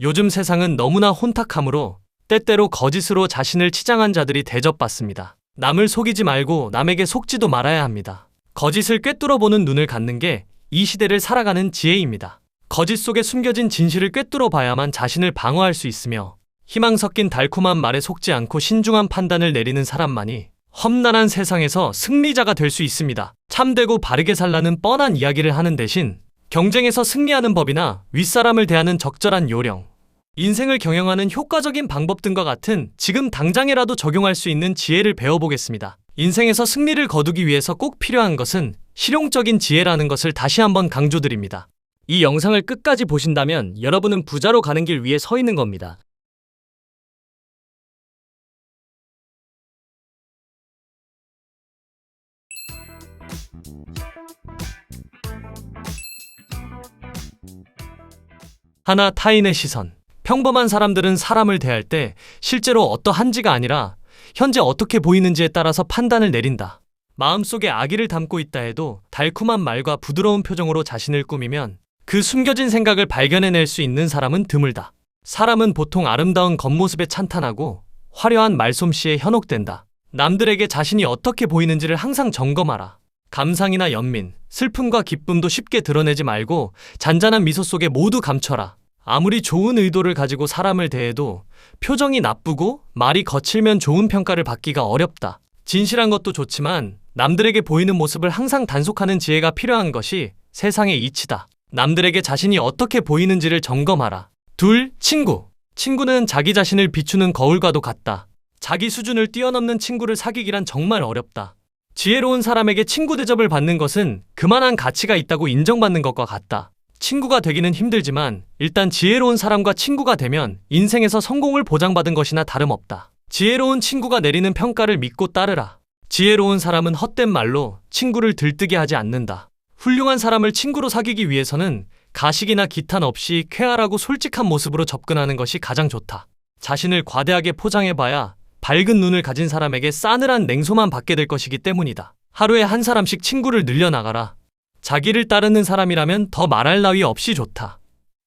요즘 세상은 너무나 혼탁하므로 때때로 거짓으로 자신을 치장한 자들이 대접받습니다. 남을 속이지 말고 남에게 속지도 말아야 합니다. 거짓을 꿰뚫어보는 눈을 갖는 게 이 시대를 살아가는 지혜입니다. 거짓 속에 숨겨진 진실을 꿰뚫어 봐야만 자신을 방어할 수 있으며 희망 섞인 달콤한 말에 속지 않고 신중한 판단을 내리는 사람만이 험난한 세상에서 승리자가 될 수 있습니다. 참되고 바르게 살라는 뻔한 이야기를 하는 대신 경쟁에서 승리하는 법이나 윗사람을 대하는 적절한 요령, 인생을 경영하는 효과적인 방법 등과 같은 지금 당장이라도 적용할 수 있는 지혜를 배워보겠습니다. 인생에서 승리를 거두기 위해서 꼭 필요한 것은 실용적인 지혜라는 것을 다시 한번 강조드립니다. 이 영상을 끝까지 보신다면 여러분은 부자로 가는 길 위에 서 있는 겁니다. 하나, 타인의 시선. 평범한 사람들은 사람을 대할 때 실제로 어떠한지가 아니라 현재 어떻게 보이는지에 따라서 판단을 내린다. 마음속에 악의를 담고 있다 해도 달콤한 말과 부드러운 표정으로 자신을 꾸미면 그 숨겨진 생각을 발견해낼 수 있는 사람은 드물다. 사람은 보통 아름다운 겉모습에 찬탄하고 화려한 말솜씨에 현혹된다. 남들에게 자신이 어떻게 보이는지를 항상 점검하라. 감상이나 연민, 슬픔과 기쁨도 쉽게 드러내지 말고 잔잔한 미소 속에 모두 감춰라. 아무리 좋은 의도를 가지고 사람을 대해도 표정이 나쁘고 말이 거칠면 좋은 평가를 받기가 어렵다. 진실한 것도 좋지만 남들에게 보이는 모습을 항상 단속하는 지혜가 필요한 것이 세상의 이치다. 남들에게 자신이 어떻게 보이는지를 점검하라. 둘, 친구. 친구는 자기 자신을 비추는 거울과도 같다. 자기 수준을 뛰어넘는 친구를 사귀기란 정말 어렵다. 지혜로운 사람에게 친구 대접을 받는 것은 그만한 가치가 있다고 인정받는 것과 같다. 친구가 되기는 힘들지만 일단 지혜로운 사람과 친구가 되면 인생에서 성공을 보장받은 것이나 다름없다. 지혜로운 친구가 내리는 평가를 믿고 따르라. 지혜로운 사람은 헛된 말로 친구를 들뜨게 하지 않는다. 훌륭한 사람을 친구로 사귀기 위해서는 가식이나 기탄 없이 쾌활하고 솔직한 모습으로 접근하는 것이 가장 좋다. 자신을 과대하게 포장해봐야 밝은 눈을 가진 사람에게 싸늘한 냉소만 받게 될 것이기 때문이다. 하루에 한 사람씩 친구를 늘려나가라. 자기를 따르는 사람이라면 더 말할 나위 없이 좋다.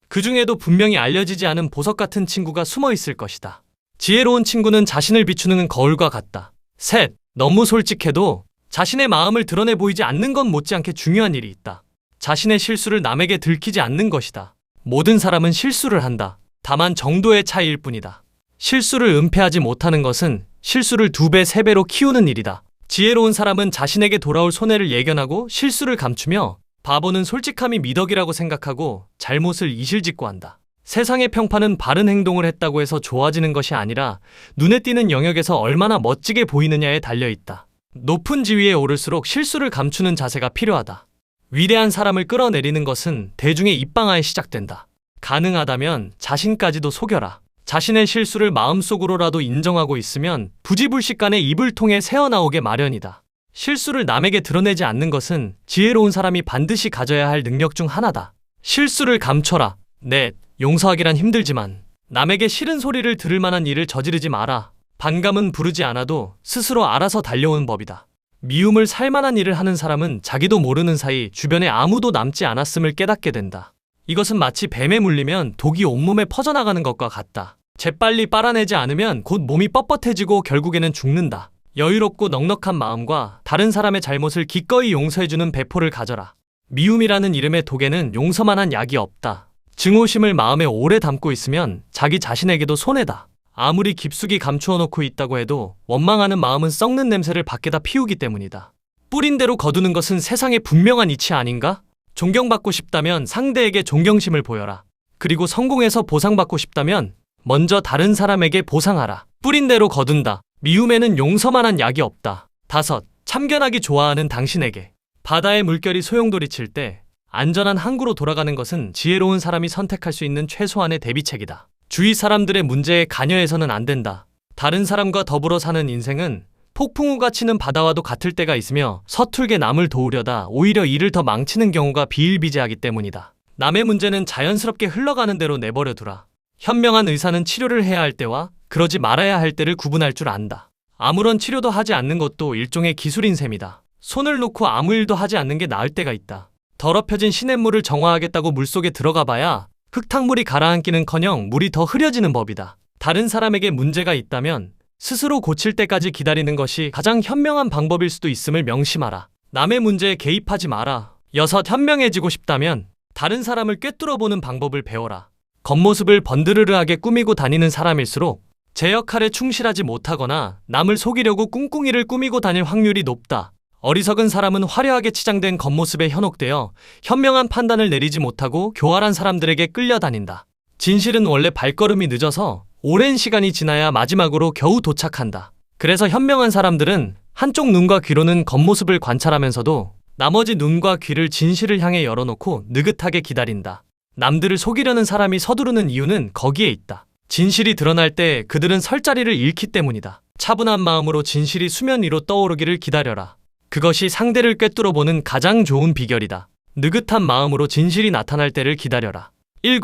그 중에도 분명히 알려지지 않은 보석 같은 친구가 숨어 있을 것이다. 지혜로운 친구는 자신을 비추는 거울과 같다. 셋, 너무 솔직해도 자신의 마음을 드러내 보이지 않는 건 못지않게 중요한 일이 있다. 자신의 실수를 남에게 들키지 않는 것이다. 모든 사람은 실수를 한다. 다만 정도의 차이일 뿐이다. 실수를 은폐하지 못하는 것은 실수를 2배, 3배로 키우는 일이다. 지혜로운 사람은 자신에게 돌아올 손해를 예견하고 실수를 감추며 바보는 솔직함이 미덕이라고 생각하고 잘못을 이실직고 한다. 세상의 평판은 바른 행동을 했다고 해서 좋아지는 것이 아니라 눈에 띄는 영역에서 얼마나 멋지게 보이느냐에 달려있다. 높은 지위에 오를수록 실수를 감추는 자세가 필요하다. 위대한 사람을 끌어내리는 것은 대중의 입방아에 시작된다. 가능하다면 자신까지도 속여라. 자신의 실수를 마음속으로라도 인정하고 있으면 부지불식간에 입을 통해 새어나오게 마련이다. 실수를 남에게 드러내지 않는 것은 지혜로운 사람이 반드시 가져야 할 능력 중 하나다. 실수를 감춰라. 넷, 용서하기란 힘들지만 남에게 싫은 소리를 들을 만한 일을 저지르지 마라. 반감은 부르지 않아도 스스로 알아서 달려오는 법이다. 미움을 살 만한 일을 하는 사람은 자기도 모르는 사이 주변에 아무도 남지 않았음을 깨닫게 된다. 이것은 마치 뱀에 물리면 독이 온몸에 퍼져나가는 것과 같다. 재빨리 빨아내지 않으면 곧 몸이 뻣뻣해지고 결국에는 죽는다. 여유롭고 넉넉한 마음과 다른 사람의 잘못을 기꺼이 용서해주는 배포를 가져라. 미움이라는 이름의 독에는 용서만한 약이 없다. 증오심을 마음에 오래 담고 있으면 자기 자신에게도 손해다. 아무리 깊숙이 감추어 놓고 있다고 해도 원망하는 마음은 썩는 냄새를 밖에다 피우기 때문이다. 뿌린 대로 거두는 것은 세상의 분명한 이치 아닌가? 존경받고 싶다면 상대에게 존경심을 보여라. 그리고 성공해서 보상받고 싶다면 먼저 다른 사람에게 보상하라. 뿌린 대로 거둔다. 미움에는 용서만한 약이 없다. 다섯, 참견하기 좋아하는 당신에게. 바다의 물결이 소용돌이칠 때 안전한 항구로 돌아가는 것은 지혜로운 사람이 선택할 수 있는 최소한의 대비책이다. 주위 사람들의 문제에 관여해서는 안 된다. 다른 사람과 더불어 사는 인생은 폭풍우가 치는 바다와도 같을 때가 있으며 서툴게 남을 도우려다 오히려 일을 더 망치는 경우가 비일비재하기 때문이다. 남의 문제는 자연스럽게 흘러가는 대로 내버려 두라. 현명한 의사는 치료를 해야 할 때와 그러지 말아야 할 때를 구분할 줄 안다. 아무런 치료도 하지 않는 것도 일종의 기술인 셈이다. 손을 놓고 아무 일도 하지 않는 게 나을 때가 있다. 더럽혀진 시냇물을 정화하겠다고 물속에 들어가 봐야 흙탕물이 가라앉기는커녕 물이 더 흐려지는 법이다. 다른 사람에게 문제가 있다면 스스로 고칠 때까지 기다리는 것이 가장 현명한 방법일 수도 있음을 명심하라. 남의 문제에 개입하지 마라. 6. 현명해지고 싶다면 다른 사람을 꿰뚫어보는 방법을 배워라. 겉모습을 번드르르하게 꾸미고 다니는 사람일수록 제 역할에 충실하지 못하거나 남을 속이려고 꿍꿍이를 꾸미고 다닐 확률이 높다. 어리석은 사람은 화려하게 치장된 겉모습에 현혹되어 현명한 판단을 내리지 못하고 교활한 사람들에게 끌려다닌다. 진실은 원래 발걸음이 늦어서 오랜 시간이 지나야 마지막으로 겨우 도착한다. 그래서 현명한 사람들은 한쪽 눈과 귀로는 겉모습을 관찰하면서도 나머지 눈과 귀를 진실을 향해 열어놓고 느긋하게 기다린다. 남들을 속이려는 사람이 서두르는 이유는 거기에 있다. 진실이 드러날 때 그들은 설 자리를 잃기 때문이다. 차분한 마음으로 진실이 수면 위로 떠오르기를 기다려라. 그것이 상대를 꿰뚫어보는 가장 좋은 비결이다. 느긋한 마음으로 진실이 나타날 때를 기다려라. 7.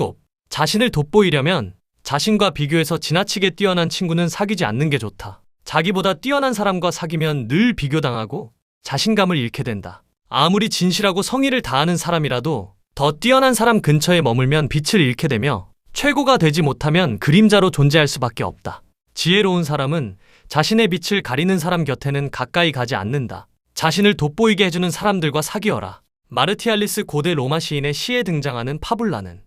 자신을 돋보이려면 자신과 비교해서 지나치게 뛰어난 친구는 사귀지 않는 게 좋다. 자기보다 뛰어난 사람과 사귀면 늘 비교당하고 자신감을 잃게 된다. 아무리 진실하고 성의를 다하는 사람이라도 더 뛰어난 사람 근처에 머물면 빛을 잃게 되며 최고가 되지 못하면 그림자로 존재할 수밖에 없다. 지혜로운 사람은 자신의 빛을 가리는 사람 곁에는 가까이 가지 않는다. 자신을 돋보이게 해주는 사람들과 사귀어라. 마르티알리스 고대 로마 시인의 시에 등장하는 파불라는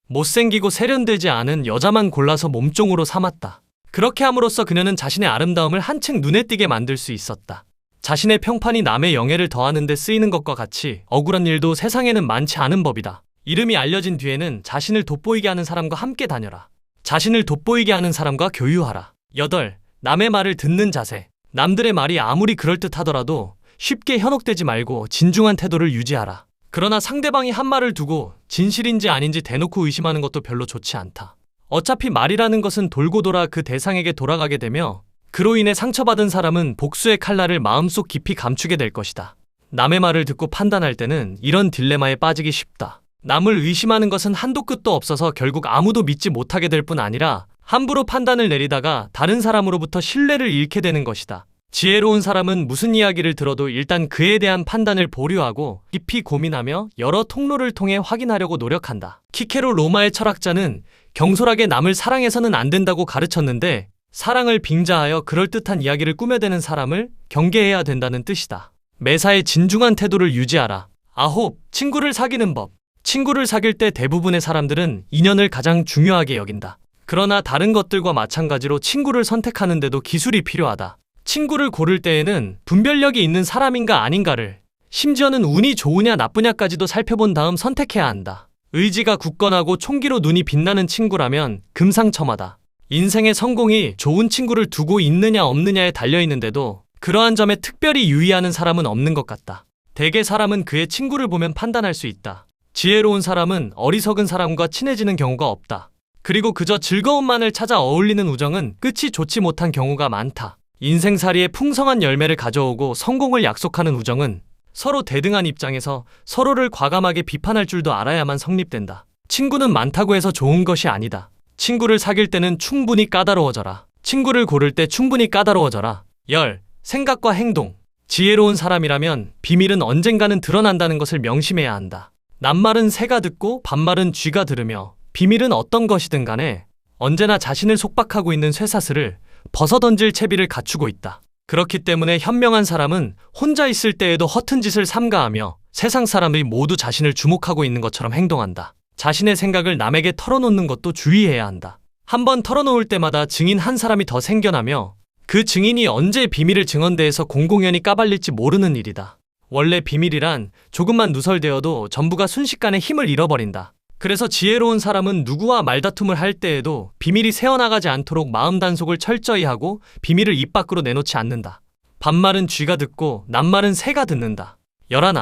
못생기고 세련되지 않은 여자만 골라서 몸종으로 삼았다. 그렇게 함으로써 그녀는 자신의 아름다움을 한층 눈에 띄게 만들 수 있었다. 자신의 평판이 남의 영예를 더하는 데 쓰이는 것과 같이 억울한 일도 세상에는 많지 않은 법이다. 이름이 알려진 뒤에는 자신을 돋보이게 하는 사람과 함께 다녀라. 자신을 돋보이게 하는 사람과 교유하라. 8. 남의 말을 듣는 자세. 남들의 말이 아무리 그럴듯하더라도 쉽게 현혹되지 말고 진중한 태도를 유지하라. 그러나 상대방이 한 말을 두고 진실인지 아닌지 대놓고 의심하는 것도 별로 좋지 않다. 어차피 말이라는 것은 돌고 돌아 그 대상에게 돌아가게 되며 그로 인해 상처받은 사람은 복수의 칼날을 마음속 깊이 감추게 될 것이다. 남의 말을 듣고 판단할 때는 이런 딜레마에 빠지기 쉽다. 남을 의심하는 것은 한도 끝도 없어서 결국 아무도 믿지 못하게 될 뿐 아니라 함부로 판단을 내리다가 다른 사람으로부터 신뢰를 잃게 되는 것이다. 지혜로운 사람은 무슨 이야기를 들어도 일단 그에 대한 판단을 보류하고 깊이 고민하며 여러 통로를 통해 확인하려고 노력한다. 키케로 로마의 철학자는 경솔하게 남을 사랑해서는 안 된다고 가르쳤는데 사랑을 빙자하여 그럴듯한 이야기를 꾸며대는 사람을 경계해야 된다는 뜻이다. 매사에 진중한 태도를 유지하라. 9. 친구를 사귀는 법. 친구를 사귈 때 대부분의 사람들은 인연을 가장 중요하게 여긴다. 그러나 다른 것들과 마찬가지로 친구를 선택하는데도 기술이 필요하다. 친구를 고를 때에는 분별력이 있는 사람인가 아닌가를, 심지어는 운이 좋으냐 나쁘냐까지도 살펴본 다음 선택해야 한다. 의지가 굳건하고 총기로 눈이 빛나는 친구라면 금상첨화다. 인생의 성공이 좋은 친구를 두고 있느냐 없느냐에 달려있는데도 그러한 점에 특별히 유의하는 사람은 없는 것 같다. 대개 사람은 그의 친구를 보면 판단할 수 있다. 지혜로운 사람은 어리석은 사람과 친해지는 경우가 없다. 그리고 그저 즐거움만을 찾아 어울리는 우정은 끝이 좋지 못한 경우가 많다. 인생살이에 풍성한 열매를 가져오고 성공을 약속하는 우정은 서로 대등한 입장에서 서로를 과감하게 비판할 줄도 알아야만 성립된다. 친구는 많다고 해서 좋은 것이 아니다. 친구를 사귈 때는 충분히 까다로워져라. 친구를 고를 때 충분히 까다로워져라. 10. 생각과 행동. 지혜로운 사람이라면 비밀은 언젠가는 드러난다는 것을 명심해야 한다. 남말은 새가 듣고 반말은 쥐가 들으며 비밀은 어떤 것이든 간에 언제나 자신을 속박하고 있는 쇠사슬을 벗어던질 채비를 갖추고 있다. 그렇기 때문에 현명한 사람은 혼자 있을 때에도 허튼 짓을 삼가하며 세상 사람들이 모두 자신을 주목하고 있는 것처럼 행동한다. 자신의 생각을 남에게 털어놓는 것도 주의해야 한다. 한번 털어놓을 때마다 증인 한 사람이 더 생겨나며 그 증인이 언제 비밀을 증언대에서 공공연히 까발릴지 모르는 일이다. 원래 비밀이란 조금만 누설되어도 전부가 순식간에 힘을 잃어버린다. 그래서 지혜로운 사람은 누구와 말다툼을 할 때에도 비밀이 새어나가지 않도록 마음 단속을 철저히 하고 비밀을 입 밖으로 내놓지 않는다. 반말은 쥐가 듣고 낱말은 새가 듣는다. 11.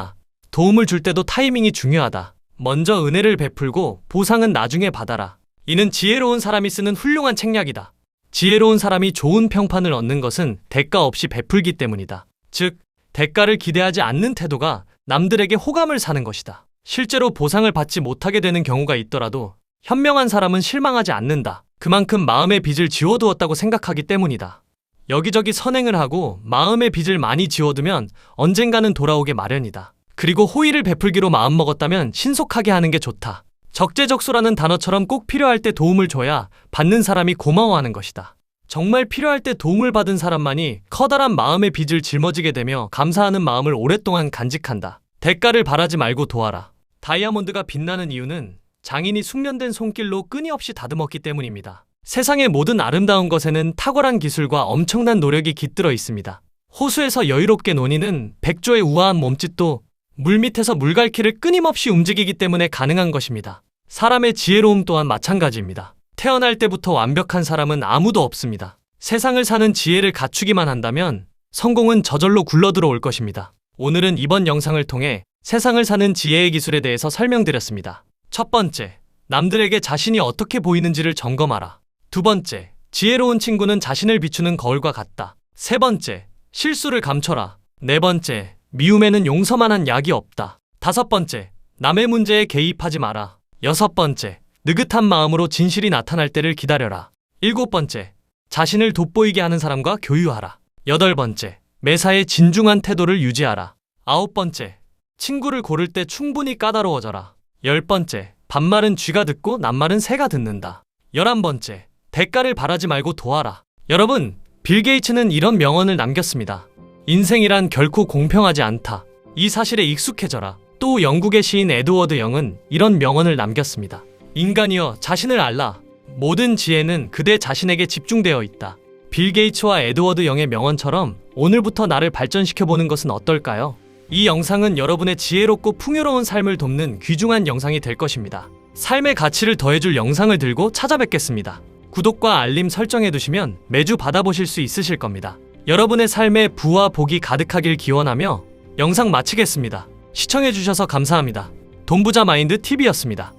도움을 줄 때도 타이밍이 중요하다. 먼저 은혜를 베풀고 보상은 나중에 받아라. 이는 지혜로운 사람이 쓰는 훌륭한 책략이다. 지혜로운 사람이 좋은 평판을 얻는 것은 대가 없이 베풀기 때문이다. 즉, 대가를 기대하지 않는 태도가 남들에게 호감을 사는 것이다. 실제로 보상을 받지 못하게 되는 경우가 있더라도 현명한 사람은 실망하지 않는다. 그만큼 마음의 빚을 지워두었다고 생각하기 때문이다. 여기저기 선행을 하고 마음의 빚을 많이 지워두면 언젠가는 돌아오게 마련이다. 그리고 호의를 베풀기로 마음먹었다면 신속하게 하는 게 좋다. 적재적소라는 단어처럼 꼭 필요할 때 도움을 줘야 받는 사람이 고마워하는 것이다. 정말 필요할 때 도움을 받은 사람만이 커다란 마음의 빚을 짊어지게 되며 감사하는 마음을 오랫동안 간직한다. 대가를 바라지 말고 도와라. 다이아몬드가 빛나는 이유는 장인이 숙련된 손길로 끊임없이 다듬었기 때문입니다. 세상의 모든 아름다운 것에는 탁월한 기술과 엄청난 노력이 깃들어 있습니다. 호수에서 여유롭게 노니는 백조의 우아한 몸짓도 물밑에서 물갈퀴를 끊임없이 움직이기 때문에 가능한 것입니다. 사람의 지혜로움 또한 마찬가지입니다. 태어날 때부터 완벽한 사람은 아무도 없습니다. 세상을 사는 지혜를 갖추기만 한다면 성공은 저절로 굴러들어올 것입니다. 오늘은 이번 영상을 통해 세상을 사는 지혜의 기술에 대해서 설명드렸습니다. 첫 번째, 남들에게 자신이 어떻게 보이는지를 점검하라. 두 번째, 지혜로운 친구는 자신을 비추는 거울과 같다. 세 번째, 실수를 감춰라. 네 번째, 미움에는 용서만한 약이 없다. 다섯 번째, 남의 문제에 개입하지 마라. 여섯 번째, 느긋한 마음으로 진실이 나타날 때를 기다려라. 일곱 번째, 자신을 돋보이게 하는 사람과 교유하라. 여덟 번째, 매사에 진중한 태도를 유지하라. 아홉 번째, 친구를 고를 때 충분히 까다로워져라. 열 번째, 반말은 쥐가 듣고 낱말은 새가 듣는다. 11번째, 대가를 바라지 말고 도와라. 여러분, 빌 게이츠는 이런 명언을 남겼습니다. 인생이란 결코 공평하지 않다. 이 사실에 익숙해져라. 또 영국의 시인 에드워드 영은 이런 명언을 남겼습니다. 인간이여 자신을 알라. 모든 지혜는 그대 자신에게 집중되어 있다. 빌 게이츠와 에드워드 영의 명언처럼 오늘부터 나를 발전시켜보는 것은 어떨까요? 이 영상은 여러분의 지혜롭고 풍요로운 삶을 돕는 귀중한 영상이 될 것입니다. 삶의 가치를 더해줄 영상을 들고 찾아뵙겠습니다. 구독과 알림 설정해두시면 매주 받아보실 수 있으실 겁니다. 여러분의 삶에 부와 복이 가득하길 기원하며 영상 마치겠습니다. 시청해주셔서 감사합니다. 돈부자 마인드 TV였습니다.